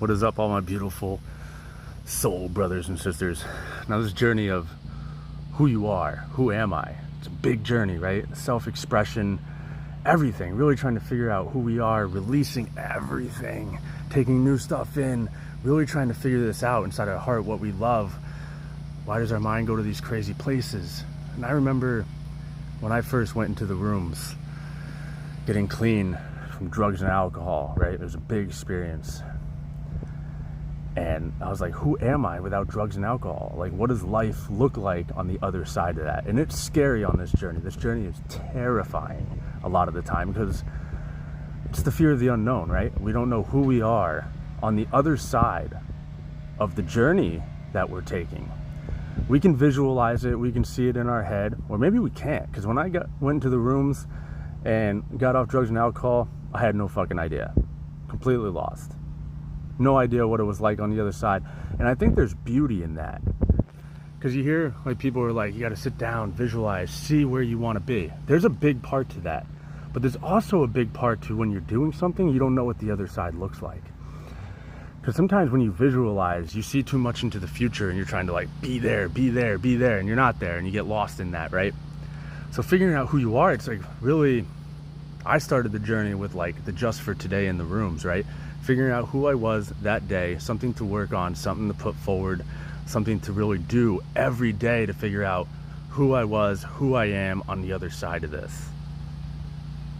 What is up, all my beautiful soul brothers and sisters? Now, this journey of who you are, who am I? It's a big journey, right? Self-expression, everything. Really trying to figure out who we are, releasing everything, taking new stuff in, really trying to figure this out inside our heart, what we love. Why does our mind go to these crazy places? And I remember when I first went into the rooms, getting clean from drugs and alcohol, right? It was a big experience. And I was like, who am I without drugs and alcohol? Like, what does life look like on the other side of that? And it's scary on this journey. This journey is terrifying a lot of the time because it's the fear of the unknown, right? We don't know who we are on the other side of the journey that we're taking. We can visualize it, we can see it in our head, or maybe we can't. Because when I went into the rooms and got off drugs and alcohol, I had no fucking idea. Completely lost. No idea what it was like on the other side. And I think there's beauty in that. Because you hear like people are like, you got to sit down, visualize, see where you want to be. There's a big part to that. But there's also a big part to when you're doing something, you don't know what the other side looks like. Because sometimes when you visualize, you see too much into the future and you're trying to like be there, be there, be there, and you're not there and you get lost in that, right? So figuring out who you are, it's like really, I started the journey with like the just for today in the rooms, right? Figuring out who I was that day, something to work on, something to put forward, something to really do every day to figure out who I was, who I am on the other side of this.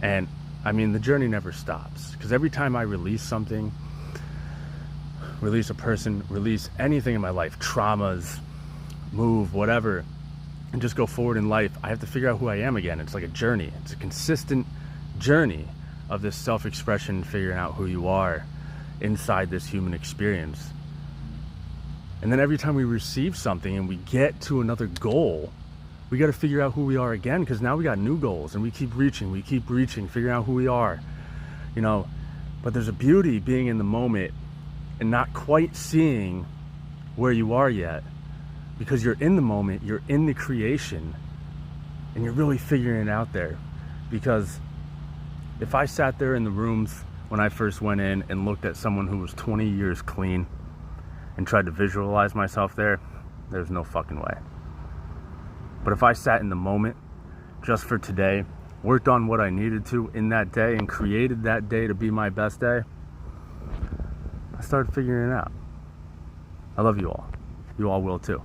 And I mean, the journey never stops because every time I release something, release a person, release anything in my life, traumas, move, whatever, and just go forward in life, I have to figure out who I am again. It's like a journey. It's a consistent journey of this self-expression, figuring out who you are inside this human experience. And then every time we receive something and we get to another goal, we got to figure out who we are again, because now we got new goals and we keep reaching, figuring out who we are, you know. But there's a beauty being in the moment and not quite seeing where you are yet, because you're in the moment, you're in the creation, and you're really figuring it out there. Because if I sat there in the rooms when I first went in and looked at someone who was 20 years clean and tried to visualize myself there, there's no fucking way. But if I sat in the moment just for today, worked on what I needed to in that day and created that day to be my best day, I started figuring it out. I love you all. You all will too.